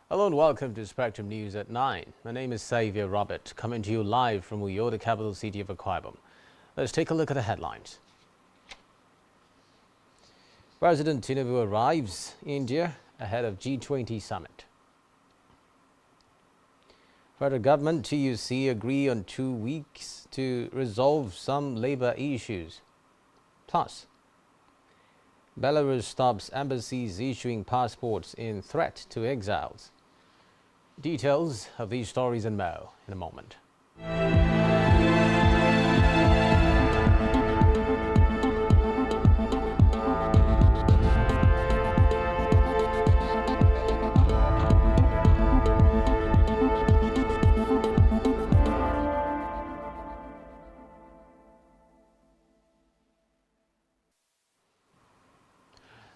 Hello and welcome to Spectrum News at 9. My name is Xavier Robert, coming to you live from Uyo, the capital city of Akwa Ibom. Let's take a look at the headlines. President Tinubu arrives in India ahead of G20 summit. Federal government TUC agree on 2 weeks to resolve some labor issues. Plus, Belarus stops embassies issuing passports in threat to exiles. Details of these stories and more in a moment.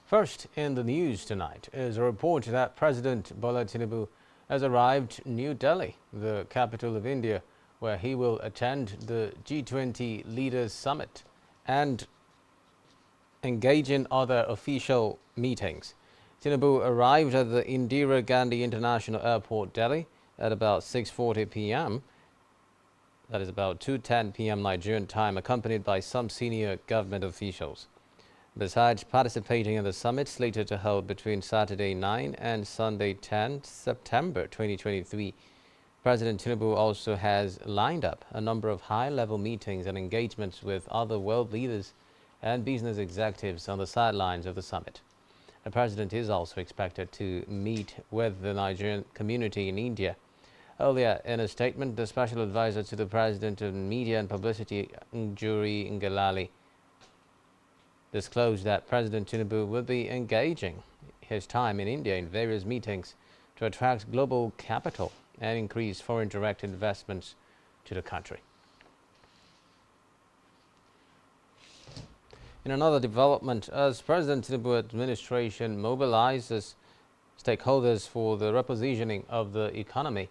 First in the news tonight is a report that President Bola Tinubu has arrived in New Delhi, the capital of India, where he will attend the G20 Leaders Summit and engage in other official meetings. Tinubu arrived at the Indira Gandhi International Airport, Delhi, at about 6:40 p.m. That is about 2:10 p.m. Nigerian time, accompanied by some senior government officials. Besides participating in the summit slated to hold between Saturday 9 and Sunday 10 September 2023, President Tinubu also has lined up a number of high-level meetings and engagements with other world leaders and business executives on the sidelines of the summit. The president is also expected to meet with the Nigerian community in India. Earlier, in a statement, the special advisor to the President of Media and Publicity, Njuri Ngelale, disclosed that President Tinubu will be engaging his time in India in various meetings to attract global capital and increase foreign direct investments to the country. In another development, as President Tinubu administration mobilizes stakeholders for the repositioning of the economy,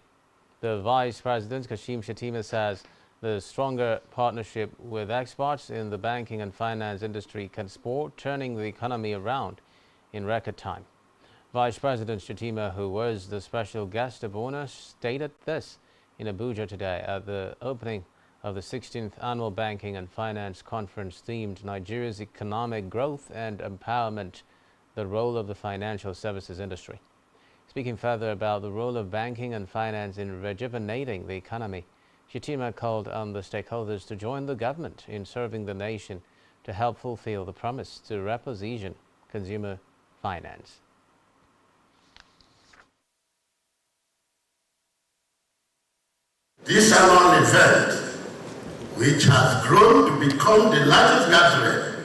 the Vice President Kashim Shettima says the stronger partnership with experts in the banking and finance industry can support turning the economy around in record time. Vice President Shettima, who was the special guest of honor, stated this in Abuja today at the opening of the 16th Annual Banking and Finance Conference themed Nigeria's Economic Growth and Empowerment, the Role of the Financial Services Industry. Speaking further about the role of banking and finance in rejuvenating the economy, Shettima called on the stakeholders to join the government in serving the nation to help fulfill the promise to reposition consumer finance. This annual event, which has grown to become the largest gathering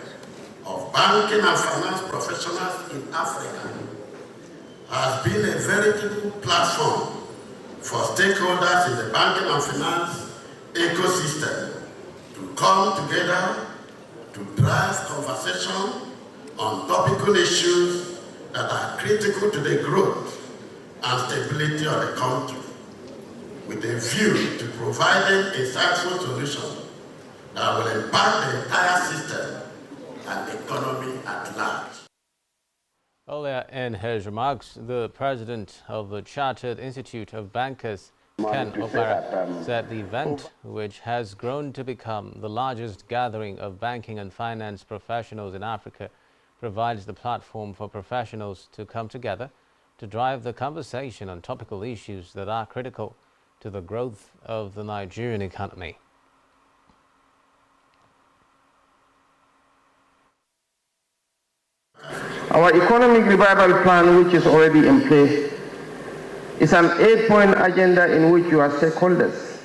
of banking and finance professionals in Africa, has been a veritable platform for stakeholders in the banking and finance ecosystem to come together to drive conversation on topical issues that are critical to the growth and stability of the country, with a view to providing insightful solutions that will impact the entire system and the economy at large. Earlier in his remarks, the president of the Chartered Institute of Bankers, Ken Opara, said the event, which has grown to become the largest gathering of banking and finance professionals in Africa, provides the platform for professionals to come together to drive the conversation on topical issues that are critical to the growth of the Nigerian economy. Our economic revival plan, which is already in place, is an 8-point agenda in which you are stakeholders.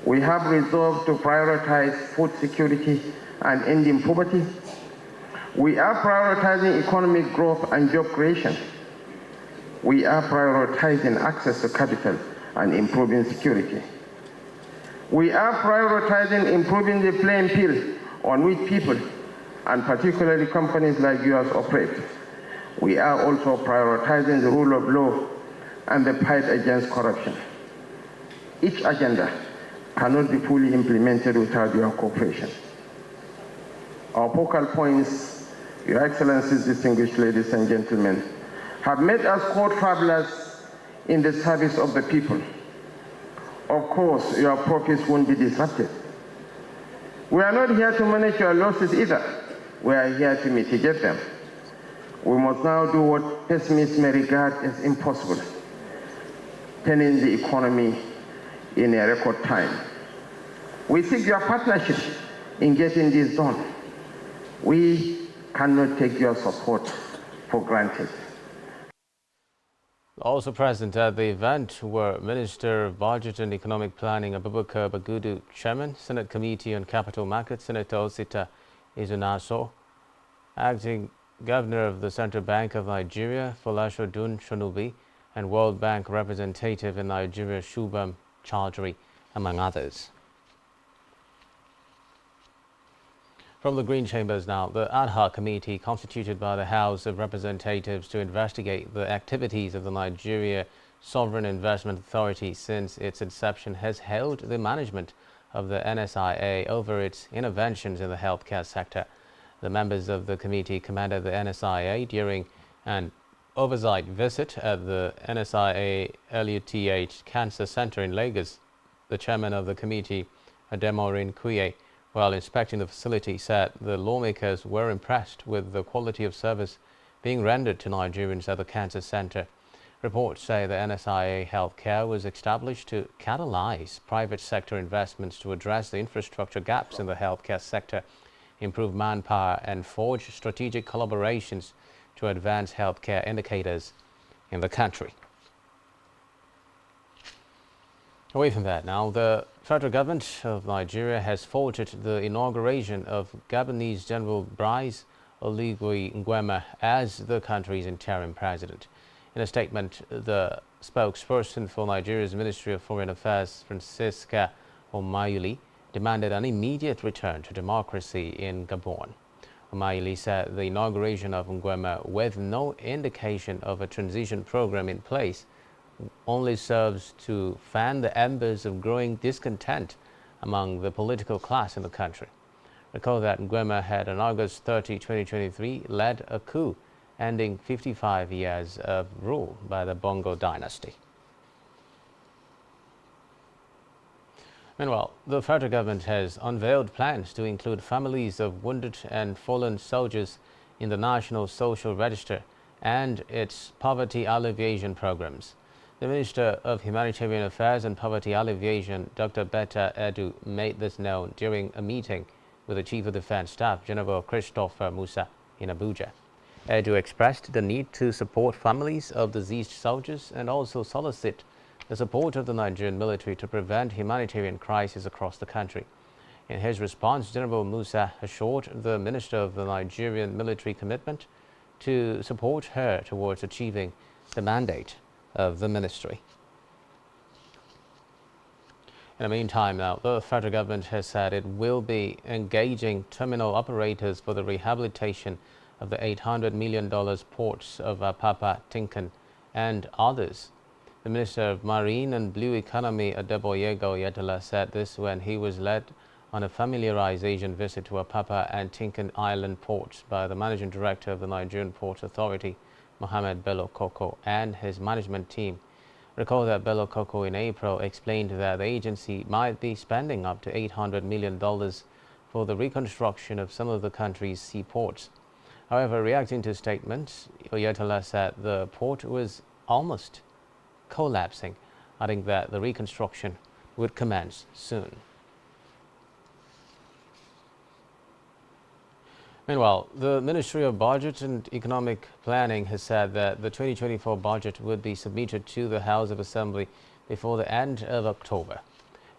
We have resolved to prioritize food security and ending poverty. We are prioritizing economic growth and job creation. We are prioritizing access to capital and improving security. We are prioritizing improving the playing field on which people, and particularly companies like yours, operate. We are also prioritizing the rule of law and the fight against corruption. Each agenda cannot be fully implemented without your cooperation. Our focal points, Your Excellencies, distinguished ladies and gentlemen, have made us court travelers in the service of the people. Of course, your profits won't be disrupted. We are not here to manage your losses either. We are here to mitigate them. We must now do what pessimists may regard as impossible, turning the economy in a record time. We seek your partnership in getting this done. We cannot take your support for granted. Also present at the event were Minister of Budget and Economic Planning Abubakar Bagudu, Chairman, Senate Committee on Capital Markets, Senator Osita Izunaso, Acting Governor of the Central Bank of Nigeria, Folashodun Shonubi, and World Bank representative in Nigeria, Shubham Chaudhary, among others. From the Green Chambers now, the ad hoc committee constituted by the House of Representatives to investigate the activities of the Nigeria Sovereign Investment Authority since its inception has held the management of the NSIA over its interventions in the healthcare sector. The members of the committee commended the NSIA during an oversight visit at the NSIA DTH Cancer Center in Lagos. The chairman of the committee, Ademorin Kuye, while inspecting the facility, said the lawmakers were impressed with the quality of service being rendered to Nigerians at the cancer center. Reports say the NSIA Healthcare was established to catalyze private sector investments to address the infrastructure gaps in the healthcare sector, improve manpower, and forge strategic collaborations to advance healthcare indicators in the country. Away from that now, the federal government of Nigeria has faulted the inauguration of Gabonese General Brice Oligui Nguema as the country's interim president. In a statement, the spokesperson for Nigeria's Ministry of Foreign Affairs, Francisca Omayuli, demanded an immediate return to democracy in Gabon. Omayuli said the inauguration of Nguema, with no indication of a transition program in place, only serves to fan the embers of growing discontent among the political class in the country. Recall that Nguema had on August 30, 2023, led a coup ending 55 years of rule by the Bongo dynasty. Meanwhile, the federal government has unveiled plans to include families of wounded and fallen soldiers in the National Social Register and its poverty alleviation programs. The Minister of Humanitarian Affairs and Poverty Alleviation, Dr. Betta Edu, made this known during a meeting with the Chief of Defense Staff, General Christopher Musa, in Abuja. Edu expressed the need to support families of deceased soldiers and also solicit the support of the Nigerian military to prevent humanitarian crises across the country. In his response, General Musa assured the Minister of the Nigerian military commitment to support her towards achieving the mandate of the ministry. In the meantime now, the federal government has said it will be engaging terminal operators for the rehabilitation of the $800 million ports of Apapa, Tinkan and others. The Minister of Marine and Blue Economy, Adeboyega Oyetola, said this when he was led on a familiarization visit to Apapa and Tinkan Island ports by the Managing Director of the Nigerian Ports Authority, Mohammed Bello Koko, and his management team. Recall that Bello Koko in April explained that the agency might be spending up to $800 million for the reconstruction of some of the country's seaports. However, reacting to statements, Oyetola said the port was almost collapsing, adding that the reconstruction would commence soon. Meanwhile, the Ministry of Budget and Economic Planning has said that the 2024 budget would be submitted to the House of Assembly before the end of October.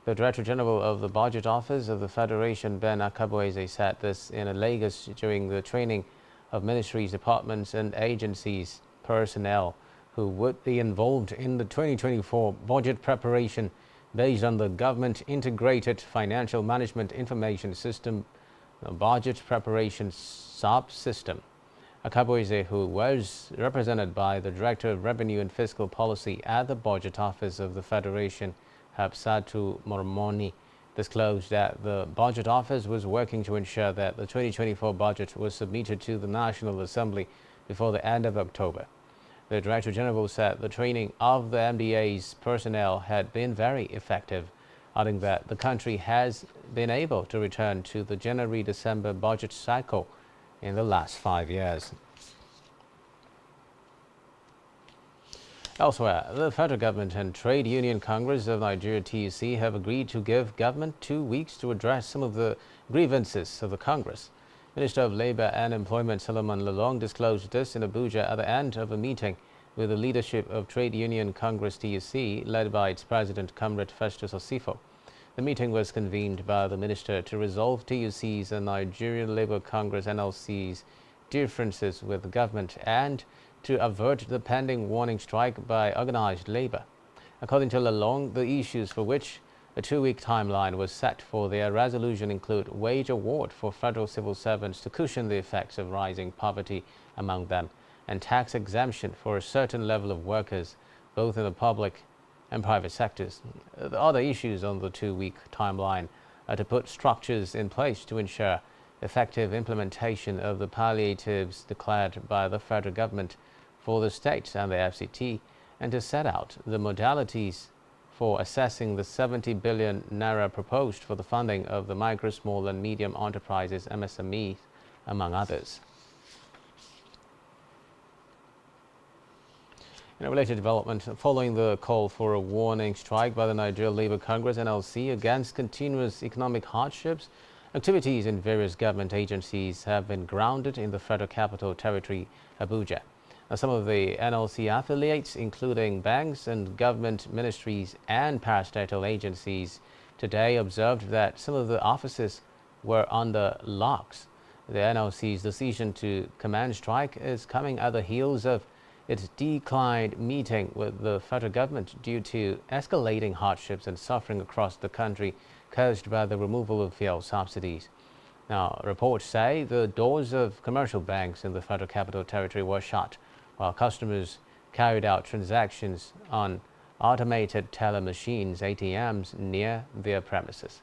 The Director General of the Budget Office of the Federation, Ben Akabueze, said this in Lagos during the training of ministries, departments and agencies personnel who would be involved in the 2024 budget preparation based on the Government Integrated Financial Management Information System Budget Preparation Subsystem. Akabueze, who was represented by the Director of Revenue and Fiscal Policy at the Budget Office of the Federation, Habsatu Mormoni, disclosed that the Budget Office was working to ensure that the 2024 budget was submitted to the National Assembly before the end of October. The Director General said the training of the MDA's personnel had been very effective, adding that the country has been able to return to the January-December budget cycle in the last 5 years. Elsewhere, the federal government and Trade Union Congress of Nigeria (TUC) have agreed to give government 2 weeks to address some of the grievances of the Congress. Minister of Labour and Employment Solomon Lalong disclosed this in Abuja at the end of a meeting with the leadership of Trade Union Congress (TUC), led by its president, Comrade Festus Osifo. The meeting was convened by the minister to resolve TUC's and Nigerian Labour Congress (NLC's) differences with the government and to avert the pending warning strike by organized labor. According to Lalong, the issues for which a 2-week timeline was set for their resolution include wage award for federal civil servants to cushion the effects of rising poverty among them, and tax exemption for a certain level of workers, both in the public and private sectors. The other issues on the 2-week timeline are to put structures in place to ensure effective implementation of the palliatives declared by the federal government for the states and the FCT, and to set out the modalities for assessing the 70 billion naira proposed for the funding of the micro, small and medium enterprises (MSMEs), among others. In a related development, following the call for a warning strike by the Nigeria Labour Congress (NLC) against continuous economic hardships, activities in various government agencies have been grounded in the Federal Capital Territory, Abuja. Some of the NLC affiliates, including banks and government ministries and parastatal agencies, today observed that some of the offices were under locks. The NLC's decision to command strike is coming at the heels of its declined meeting with the federal government due to escalating hardships and suffering across the country caused by the removal of fuel subsidies. Now, reports say the doors of commercial banks in the Federal Capital Territory were shut, while customers carried out transactions on automated teller machines (ATMs) near their premises.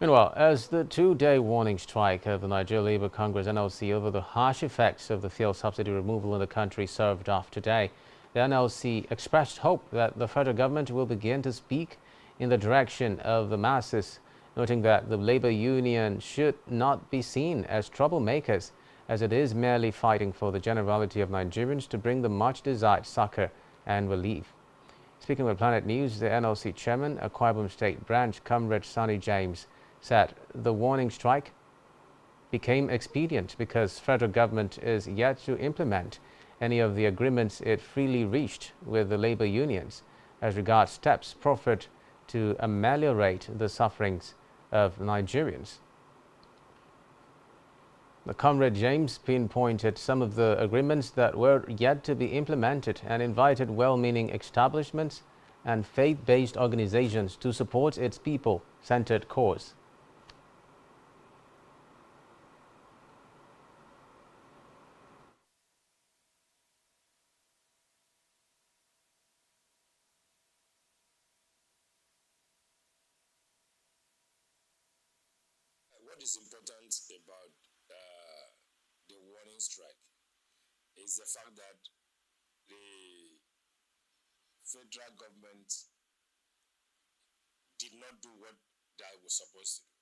Meanwhile, as the 2-day warning strike of the Nigeria Labour Congress (NLC) over the harsh effects of the fuel subsidy removal in the country served off today, the NLC expressed hope that the federal government will begin to speak in the direction of the masses, noting that the labor union should not be seen as troublemakers, as it is merely fighting for the generality of Nigerians to bring the much-desired succor and relief. Speaking with Planet News, the NLC chairman, Akwa Ibom State Branch, Comrade Sonny James, said the warning strike became expedient because federal government is yet to implement any of the agreements it freely reached with the labor unions as regards steps proffered to ameliorate the sufferings of Nigerians. The Comrade James pinpointed some of the agreements that were yet to be implemented and invited well-meaning establishments and faith-based organizations to support its people-centered cause. What is important about the warning strike is the fact that the federal government did not do what they were supposed to do.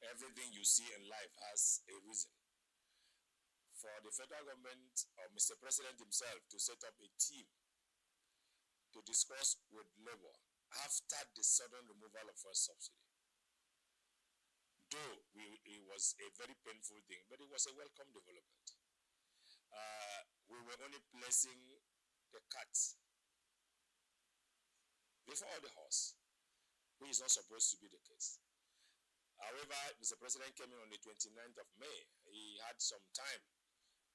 Everything you see in life has a reason. For the federal government or Mr. President himself to set up a team to discuss with labor after the sudden removal of fuel subsidy, though it was a very painful thing, but it was a welcome development. We were only placing the cat before the horse, which is not supposed to be the case. However, Mr. President came in on the 29th of May. He had some time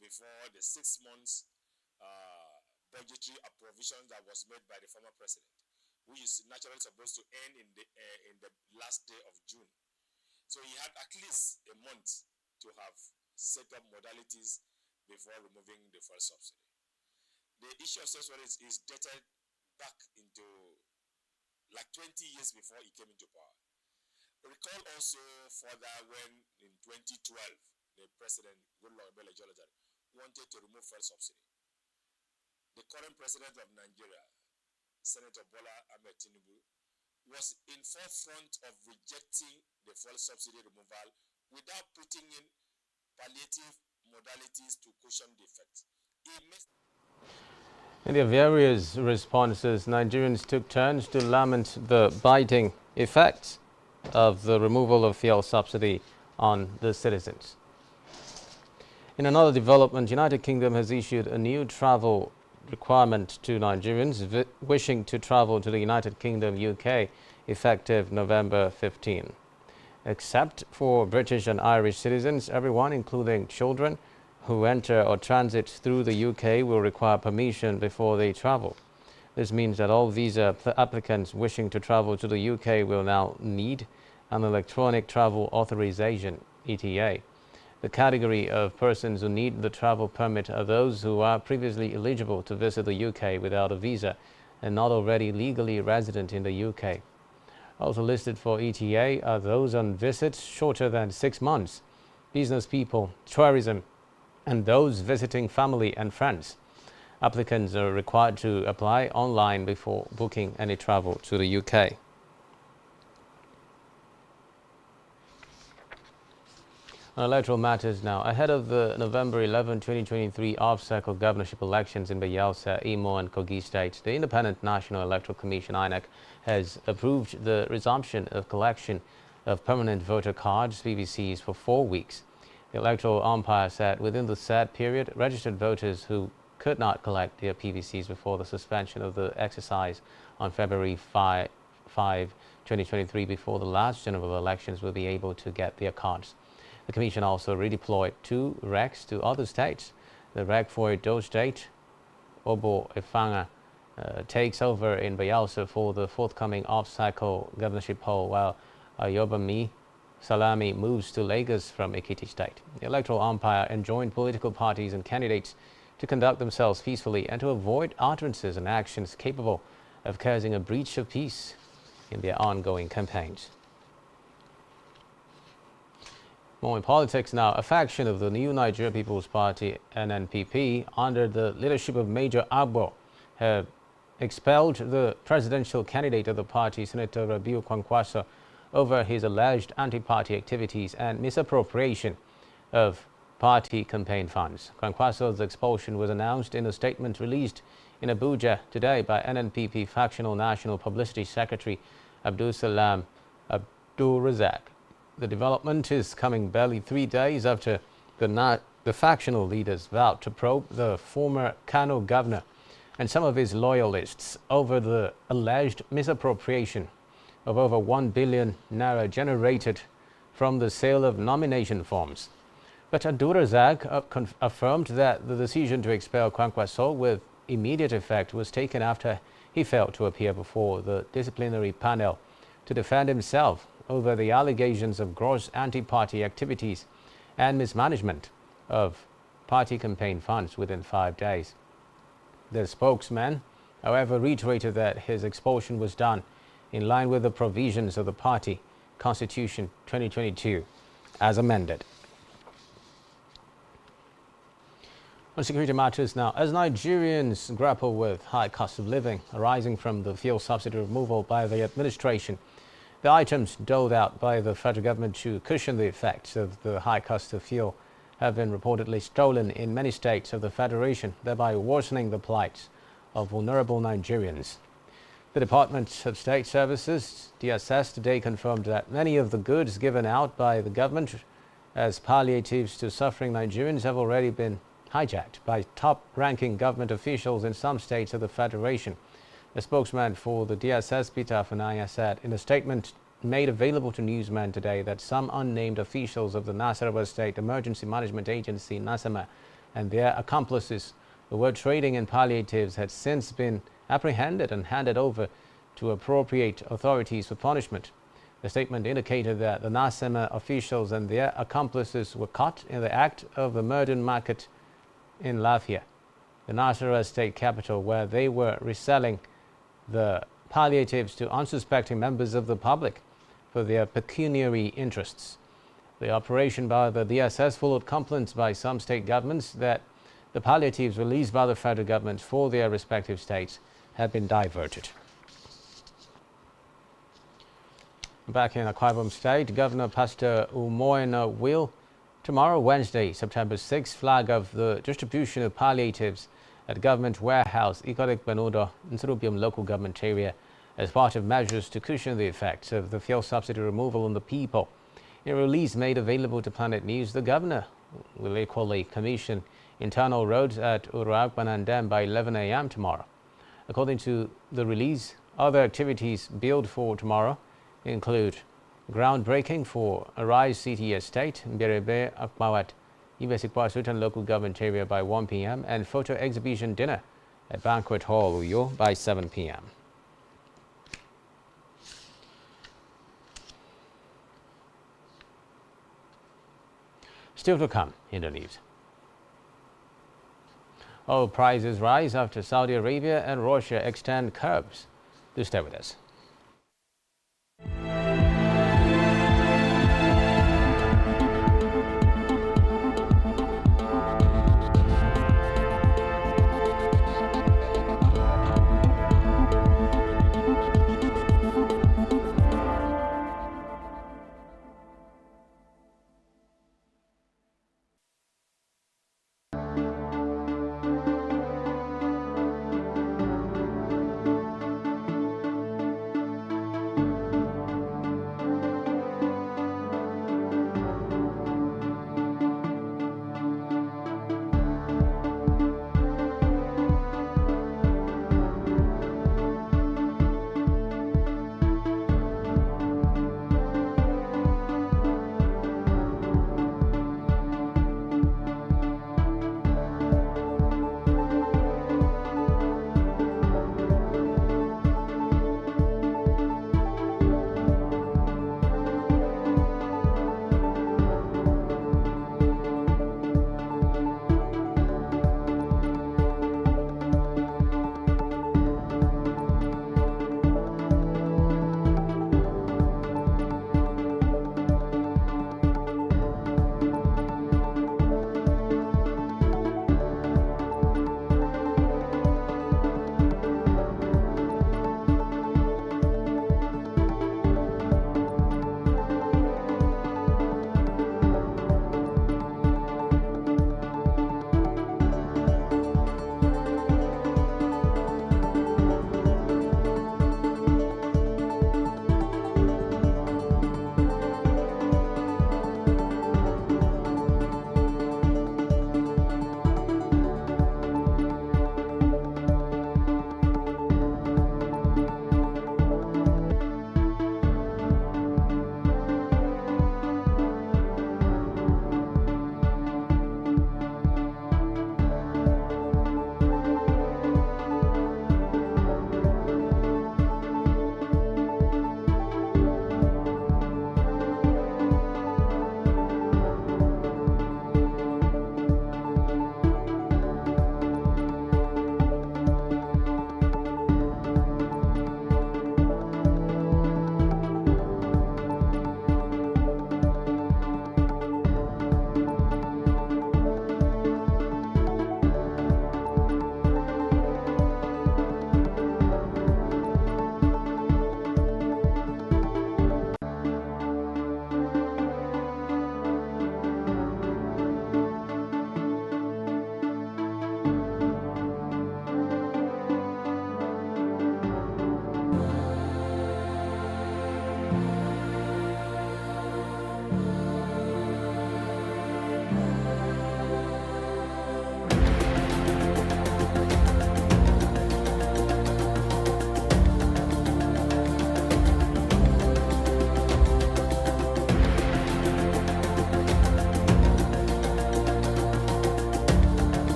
before the 6 months budgetary appropriation that was made by the former president, which is naturally supposed to end in the last day of June. So he had at least a month to have set up modalities before removing the fuel subsidy. The issue of subsidy is dated back into like 20 years before he came into power. Recall also further when in 2012, the president, Goodluck Ebele Jonathan, wanted to remove fuel subsidy. The current president of Nigeria, Senator Bola Ahmed Tinubu, was in forefront of rejecting the fuel subsidy removal without putting in palliative modalities to cushion the effect. In their various responses, Nigerians took turns to lament the biting effects of the removal of fuel subsidy on the citizens. In another development, United Kingdom has issued a new travel requirement to Nigerians wishing to travel to the United Kingdom, UK, effective November 15. Except for British and Irish citizens, everyone, including children, who enter or transit through the UK will require permission before they travel. This means that all visa applicants wishing to travel to the UK will now need an electronic travel authorization, ETA. The category of persons who need the travel permit are those who are previously eligible to visit the UK without a visa and not already legally resident in the UK. Also listed for ETA are those on visits shorter than 6 months, business people, tourism, and those visiting family and friends. Applicants are required to apply online before booking any travel to the UK. On electoral matters now, ahead of the November 11, 2023 off-cycle governorship elections in Bayelsa, Imo and Kogi states, the Independent National Electoral Commission (INEC) has approved the resumption of collection of permanent voter cards (PVCs) for 4 weeks. The electoral umpire said within the said period, registered voters who could not collect their PVCs before the suspension of the exercise on February 5, 2023 before the last general elections will be able to get their cards. The Commission also redeployed 2 RECs to other states. The REC for Edo State, Obo Efanga, takes over in Bayelsa for the forthcoming off-cycle governorship poll, while Ayobami Salami moves to Lagos from Ekiti State. The electoral umpire enjoined political parties and candidates to conduct themselves peacefully and to avoid utterances and actions capable of causing a breach of peace in their ongoing campaigns. More in politics now, a faction of the New Nigeria People's Party, NNPP, under the leadership of Major Agbo, have expelled the presidential candidate of the party, Senator Rabiu Kwankwaso, over his alleged anti-party activities and misappropriation of party campaign funds. Kwankwaso's expulsion was announced in a statement released in Abuja today by NNPP Factional National Publicity Secretary Abdul Salam Abdul Razak. The development is coming barely 3 days after the factional leaders vowed to probe the former Kano governor and some of his loyalists over the alleged misappropriation of over 1 billion naira generated from the sale of nomination forms. But Abdul Razak affirmed that the decision to expel Kwankwaso with immediate effect was taken after he failed to appear before the disciplinary panel to defend himself over the allegations of gross anti-party activities and mismanagement of party campaign funds within 5 days. The spokesman, however, reiterated that his expulsion was done in line with the provisions of the party Constitution 2022 as amended. On security matters now, as Nigerians grapple with high cost of living arising from the fuel subsidy removal by the administration, the items doled out by the federal government to cushion the effects of the high cost of fuel have been reportedly stolen in many states of the Federation, thereby worsening the plight of vulnerable Nigerians. The Department of State Services, DSS, today confirmed that many of the goods given out by the government as palliatives to suffering Nigerians have already been hijacked by top-ranking government officials in some states of the Federation. A spokesman for the DSS, Peter Afunanya, said in a statement made available to newsmen today that some unnamed officials of the Nasarawa State Emergency Management Agency, NASEMA, and their accomplices who were trading in palliatives had since been apprehended and handed over to appropriate authorities for punishment. The statement indicated that the NASEMA officials and their accomplices were caught in the act of the murder market in Lafia, the Nasarawa state capital, where they were reselling the palliatives to unsuspecting members of the public for their pecuniary interests. The operation by the DSS followed complaints by some state governments that the palliatives released by the federal government for their respective states had been diverted. Back in Akwa Ibom State, Governor Pastor Umoina will tomorrow, Wednesday, September 6, flag off the distribution of palliatives at Government Warehouse, Ikorik Benodo, Nsurubium local government area as part of measures to cushion the effects of the fuel subsidy removal on the people. In a release made available to Planet News, the governor will equally commission internal roads at Uruakbanan Dam by 11 a.m. tomorrow. According to the release, other activities billed for tomorrow include groundbreaking for Arise City Estate, Berebe, Akmawat, Ibesikwa Sultan local government area by 1 p.m. and photo exhibition dinner at Banquet Hall, Uyo by 7 p.m. Still to come in the news. Oil prices rise after Saudi Arabia and Russia extend curbs. Do stay with us.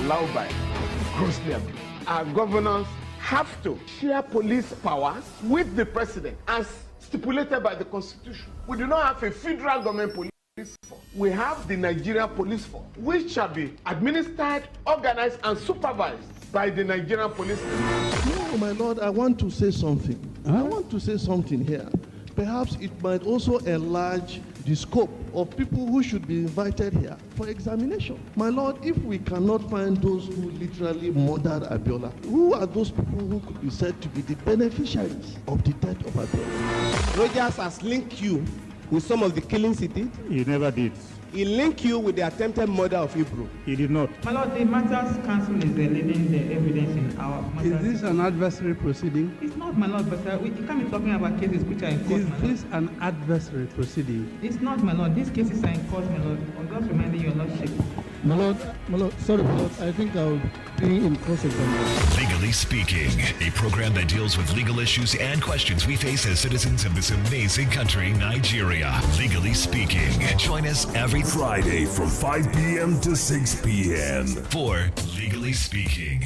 allowed by grossly abused. Our governors have to share police powers with the president as stipulated by the Constitution. We do not have a federal government police force. We have the Nigeria Police Force, which shall be administered, organized, and supervised by the Nigerian Police Force. No, my lord, I want to say something. I want to say something here. Perhaps it might also enlarge the scope of people who should be invited here for examination. My lord, if we cannot find those who literally murdered Abiola, who are those people who could be said to be the beneficiaries of the death of Abiola? Rogers has linked you with some of the killings he did. He never did. He linked you with the attempted murder of Hebrew. He did not. My lord, the matters counsel is leading the evidence in our matters. Is this an adversary proceeding? It's not, my lord, but you can't be talking about cases which are in court, Is my this lord. an adversary proceeding? It's not, my lord. These cases are in court, my lord. I'm just reminding you, your lordship. My lord, sorry, my lord, I think I'll be in cross-examination. Legally Speaking, a program that deals with legal issues and questions we face as citizens of this amazing country, Nigeria. Legally Speaking. Join us every Friday from 5 p.m. to 6 p.m. for Legally Speaking.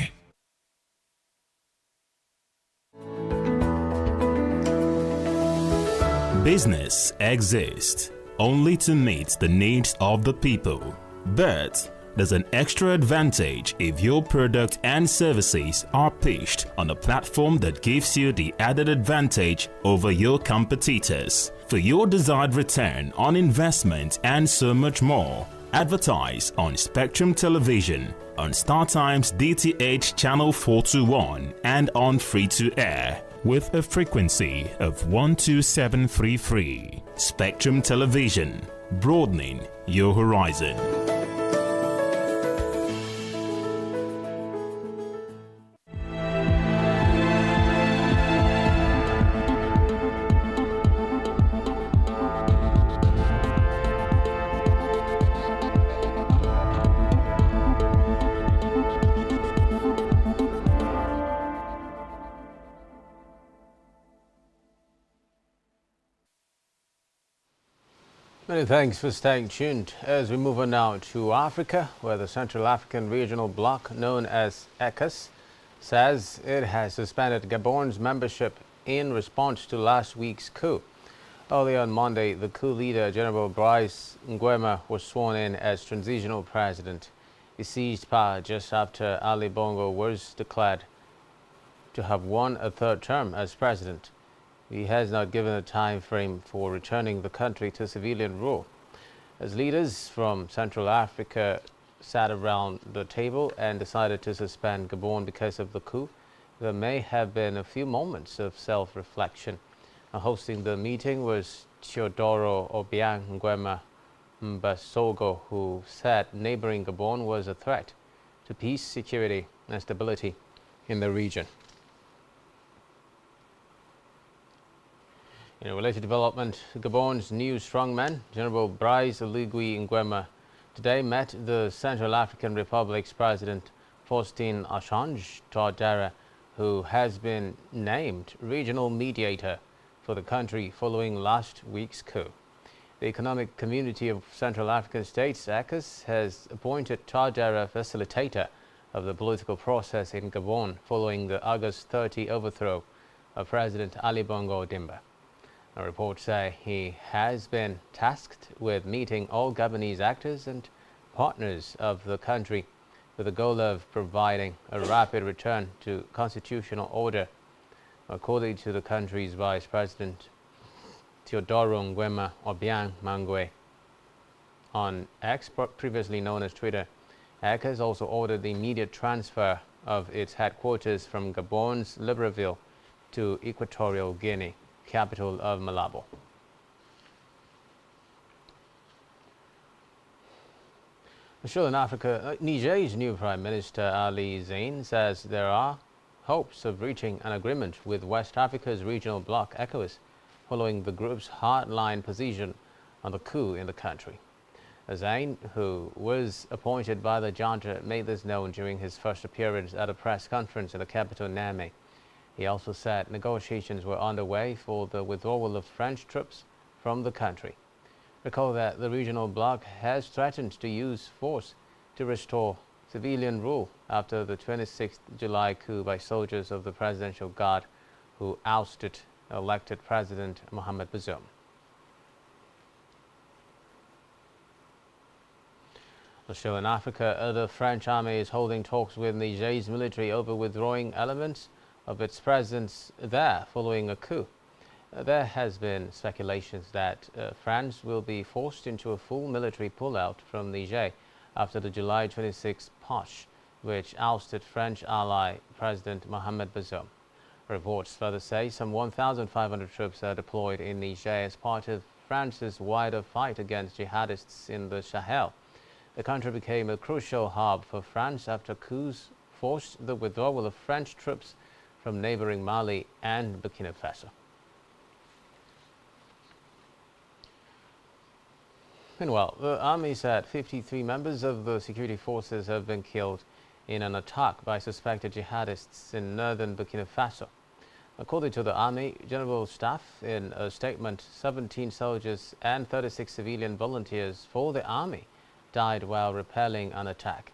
Business exists only to meet the needs of the people. But there's an extra advantage if your product and services are pitched on a platform that gives you the added advantage over your competitors. For your desired return on investment and so much more, advertise on Spectrum Television, on StarTime's DTH Channel 421 and on free-to-air with a frequency of 12733. Spectrum Television, broadening your horizon. Many thanks for staying tuned. As we move on now to Africa, where the Central African Regional Bloc, known as ECOWAS, says it has suspended Gabon's membership in response to last week's coup. Early on Monday, the coup leader, General Brice Nguema, was sworn in as transitional president. He seized power just after Ali Bongo was declared to have won a third term as president. He has not given a time frame for returning the country to civilian rule. As leaders from Central Africa sat around the table and decided to suspend Gabon because of the coup, there may have been a few moments of self-reflection. Hosting the meeting was Teodoro Obiang Nguema Mbasogo, who said neighboring Gabon was a threat to peace, security and stability in the region. In a related development, Gabon's new strongman, General Brice Oligui Nguema, today met the Central African Republic's President Faustin Archange Touadéra, who has been named regional mediator for the country following last week's coup. The Economic Community of Central African States, ECOWAS, has appointed Touadéra facilitator of the political process in Gabon following the August 30 overthrow of President Ali Bongo Ondimba. Reports say he has been tasked with meeting all Gabonese actors and partners of the country with the goal of providing a rapid return to constitutional order. According to the country's Vice President, Teodoro Nguema Obiang Mangwe, on X, previously known as Twitter, ECOWAS also ordered the immediate transfer of its headquarters from Gabon's Libreville to Equatorial Guinea, capital of Malabo. Still in Africa, Niger's new Prime Minister Ali Zain says there are hopes of reaching an agreement with West Africa's regional bloc, ECOWAS, following the group's hardline position on the coup in the country. Zain, who was appointed by the junta, made this known during his first appearance at a press conference in the capital, Niamey. He also said negotiations were underway for the withdrawal of French troops from the country. Recall that the regional bloc has threatened to use force to restore civilian rule after the 26th July coup by soldiers of the Presidential Guard who ousted elected President Mohamed Bazoum. Still in Africa, the French army is holding talks with Niger's military over withdrawing elements of its presence there following a coup. There has been speculations that France will be forced into a full military pullout from Niger after the July 26 putsch, which ousted French ally President Mohamed Bazoum. Reports further say some 1,500 troops are deployed in Niger as part of France's wider fight against jihadists in the Sahel. The country became a crucial hub for France after coups forced the withdrawal of French troops from neighboring Mali and Burkina Faso. Meanwhile, the army said 53 members of the security forces have been killed in an attack by suspected jihadists in northern Burkina Faso. According to the Army General Staff, in a statement, 17 soldiers and 36 civilian volunteers for the army died while repelling an attack.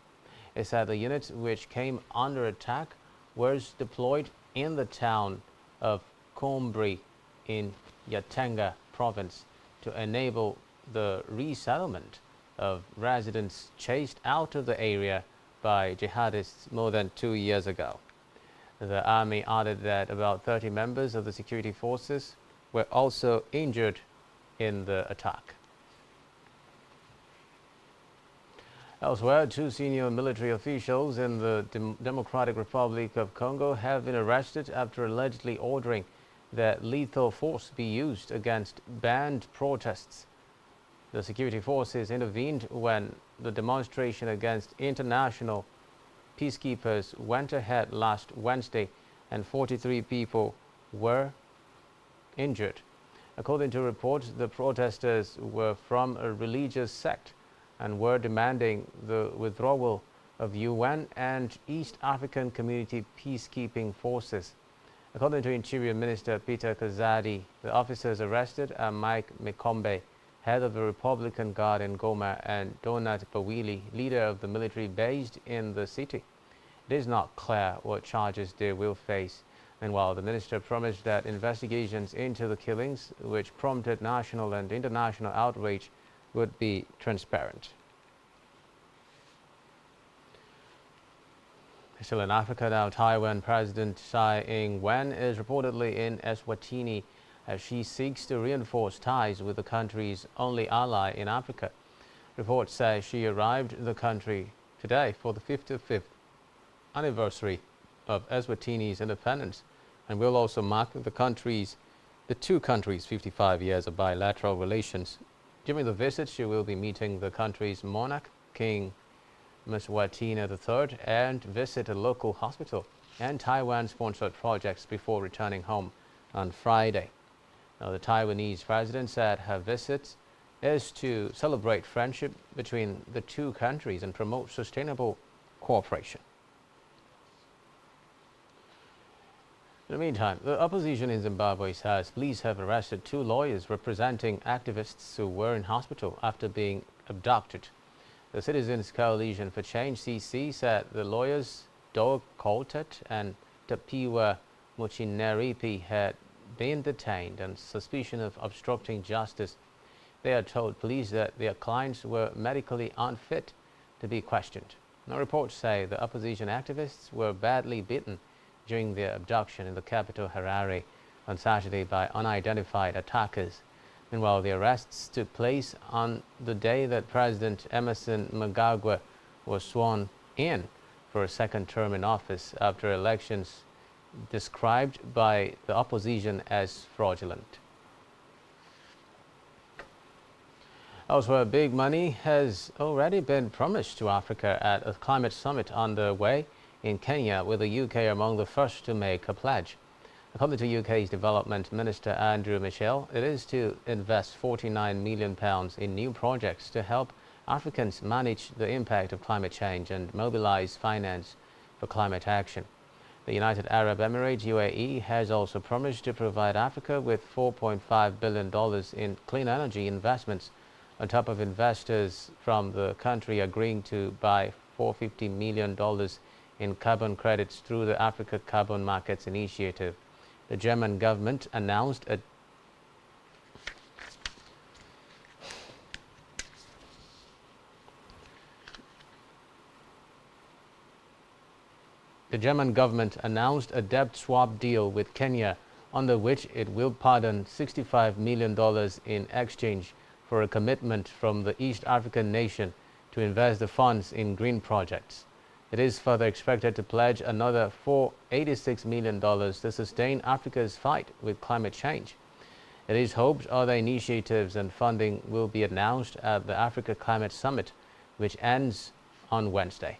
It said the unit which came under attack was deployed in the town of Combri in Yatanga province to enable the resettlement of residents chased out of the area by jihadists more than 2 years ago. The army added that about 30 members of the security forces were also injured in the attack. Elsewhere, 2 senior military officials in the Democratic Republic of Congo have been arrested after allegedly ordering that lethal force be used against banned protests. The security forces intervened when the demonstration against international peacekeepers went ahead last Wednesday and 43 people were injured. According to reports, the protesters were from a religious sect and were demanding the withdrawal of UN and East African Community peacekeeping forces. According to Interior Minister Peter Kazadi, the officers arrested are Mike Mikombe, head of the Republican Guard in Goma, and Donat Bawili, leader of the military based in the city. It is not clear what charges they will face. Meanwhile, the minister promised that investigations into the killings, which prompted national and international outrage, would be transparent. Still in Africa now, Taiwan President Tsai Ing-wen is reportedly in Eswatini as she seeks to reinforce ties with the country's only ally in Africa. Reports say she arrived in the country today for the 55th anniversary of Eswatini's independence and will also mark the two countries' 55 years of bilateral relations. During the visit, she will be meeting the country's monarch, King Mswatini III, and visit a local hospital and Taiwan-sponsored projects before returning home on Friday. Now, the Taiwanese president said her visit is to celebrate friendship between the two countries and promote sustainable cooperation. In the meantime, the opposition in Zimbabwe says police have arrested 2 lawyers representing activists who were in hospital after being abducted. The Citizens Coalition for Change (CC) said the lawyers Doug Coltet and Tapiwa Muchineripi had been detained on suspicion of obstructing justice. They had told police that their clients were medically unfit to be questioned. Now, reports say the opposition activists were badly beaten during their abduction in the capital Harare on Saturday by unidentified attackers. Meanwhile, the arrests took place on the day that President Emerson Mnangagwa was sworn in for a second term in office after elections described by the opposition as fraudulent. Elsewhere, big money has already been promised to Africa at a climate summit underway in Kenya, with the UK among the first to make a pledge. According to UK's Development Minister Andrew Mitchell, it is to invest £49 million in new projects to help Africans manage the impact of climate change and mobilize finance for climate action. The United Arab Emirates, UAE, has also promised to provide Africa with $4.5 billion in clean energy investments, on top of investors from the country agreeing to buy $450 million in carbon credits through the Africa Carbon Markets Initiative. The German government announced a debt swap deal with Kenya, under which it will pardon $65 million in exchange for a commitment from the East African nation to invest the funds in green projects. It is further expected to pledge another $486 million to sustain Africa's fight with climate change. It is hoped other initiatives and funding will be announced at the Africa Climate Summit, which ends on Wednesday.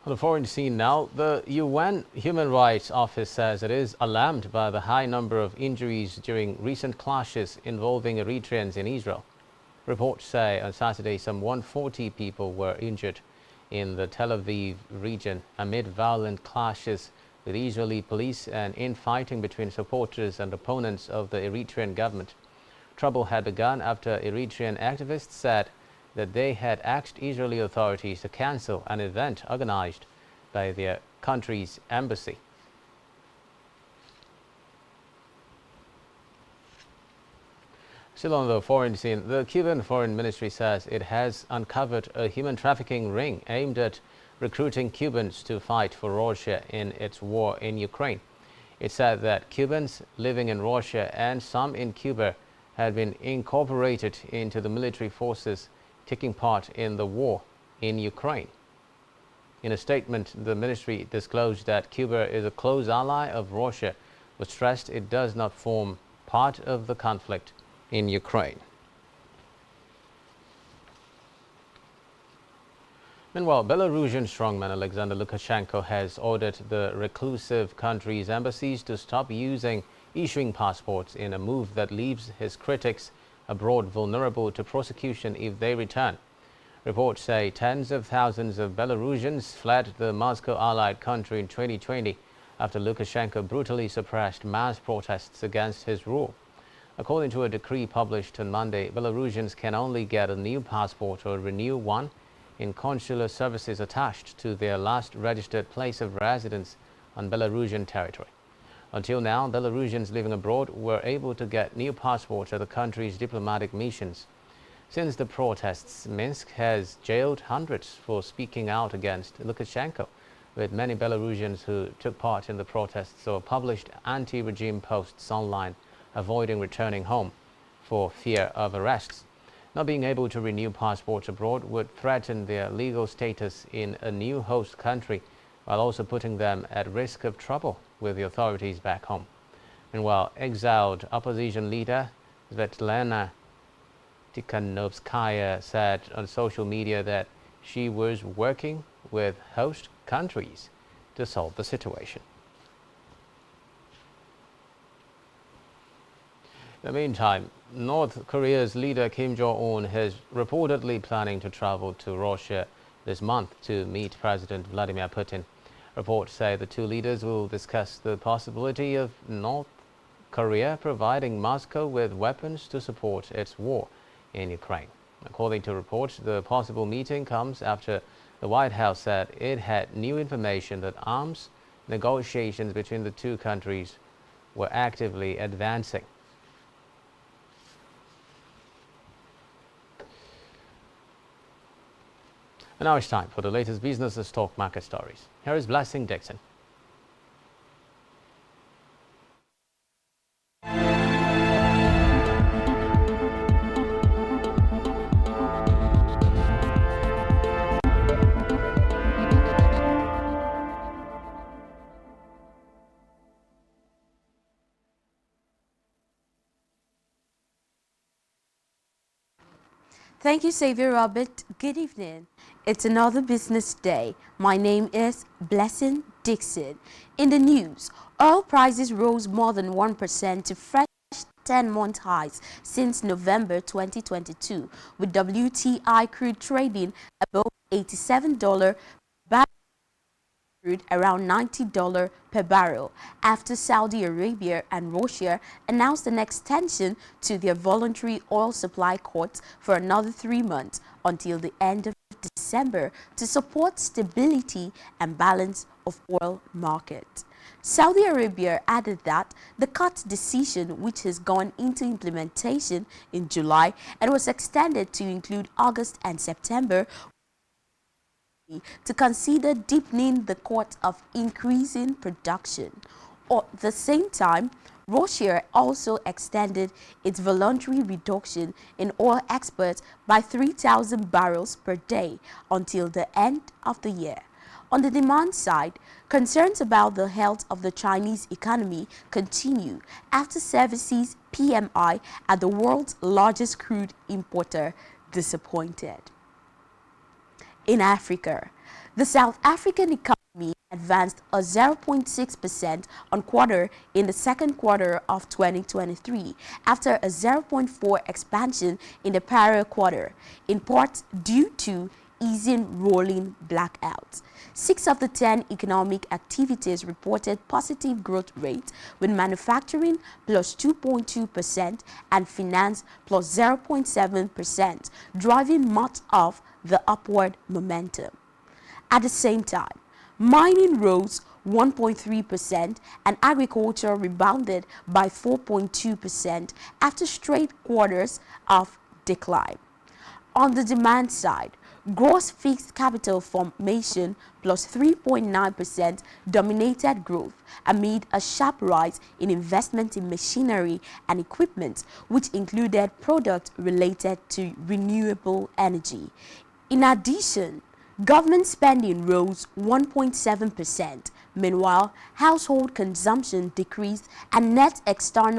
On the foreign scene now, the UN Human Rights Office says it is alarmed by the high number of injuries during recent clashes involving Eritreans in Israel. Reports say on Saturday some 140 people were injured in the Tel Aviv region amid violent clashes with Israeli police and infighting between supporters and opponents of the Eritrean government. Trouble had begun after Eritrean activists said that they had asked Israeli authorities to cancel an event organized by their country's embassy. Still on the foreign scene, the Cuban Foreign Ministry says it has uncovered a human trafficking ring aimed at recruiting Cubans to fight for Russia in its war in Ukraine. It said that Cubans living in Russia and some in Cuba had been incorporated into the military forces taking part in the war in Ukraine. In a statement, the ministry disclosed that Cuba is a close ally of Russia, but stressed it does not form part of the conflict in Ukraine. Meanwhile, Belarusian strongman Alexander Lukashenko has ordered the reclusive country's embassies to stop issuing passports in a move that leaves his critics abroad vulnerable to prosecution if they return. Reports say tens of thousands of Belarusians fled the Moscow-allied country in 2020 after Lukashenko brutally suppressed mass protests against his rule. According to a decree published on Monday, Belarusians can only get a new passport or renew one in consular services attached to their last registered place of residence on Belarusian territory. Until now, Belarusians living abroad were able to get new passports at the country's diplomatic missions. Since the protests, Minsk has jailed hundreds for speaking out against Lukashenko, with many Belarusians who took part in the protests or published anti-regime posts online avoiding returning home for fear of arrests. Not being able to renew passports abroad would threaten their legal status in a new host country, while also putting them at risk of trouble with the authorities back home. Meanwhile, exiled opposition leader Svetlana Tikhanovskaya said on social media that she was working with host countries to solve the situation. In the meantime, North Korea's leader Kim Jong-un is reportedly planning to travel to Russia this month to meet President Vladimir Putin. Reports say the two leaders will discuss the possibility of North Korea providing Moscow with weapons to support its war in Ukraine. According to reports, the possible meeting comes after the White House said it had new information that arms negotiations between the two countries were actively advancing. And now it's time for the latest business and stock market stories. Here is Blessing Dixon. Thank you, Xavier Robert. Good evening. It's another business day. My name is Blessing Dixon. In the news, oil prices rose more than 1% to fresh 10-month highs since November 2022, with WTI crude trading above $87 per barrel. crude around $90 per barrel after Saudi Arabia and Russia announced an extension to their voluntary oil supply cuts for another 3 months until the end of December to support stability and balance of oil market. Saudi Arabia added that the cut decision, which has gone into implementation in July and was extended to include August and September, to consider deepening the course of increasing production. At the same time, Russia also extended its voluntary reduction in oil exports by 3,000 barrels per day until the end of the year. On the demand side, concerns about the health of the Chinese economy continue after services PMI at the world's largest crude importer disappointed. In Africa, the South African economy advanced a 0.6% on quarter in the second quarter of 2023 after a 0.4% expansion in the prior quarter, in part due to easing rolling blackouts. 6 of the 10 economic activities reported positive growth rates, with manufacturing plus 2.2% and finance plus 0.7%, driving much of the upward momentum. At the same time, mining rose 1.3% and agriculture rebounded by 4.2% after straight quarters of decline. On the demand side, gross fixed capital formation plus 3.9% dominated growth amid a sharp rise in investment in machinery and equipment, which included products related to renewable energy. In addition, government spending rose 1.7%. Meanwhile, household consumption decreased and net external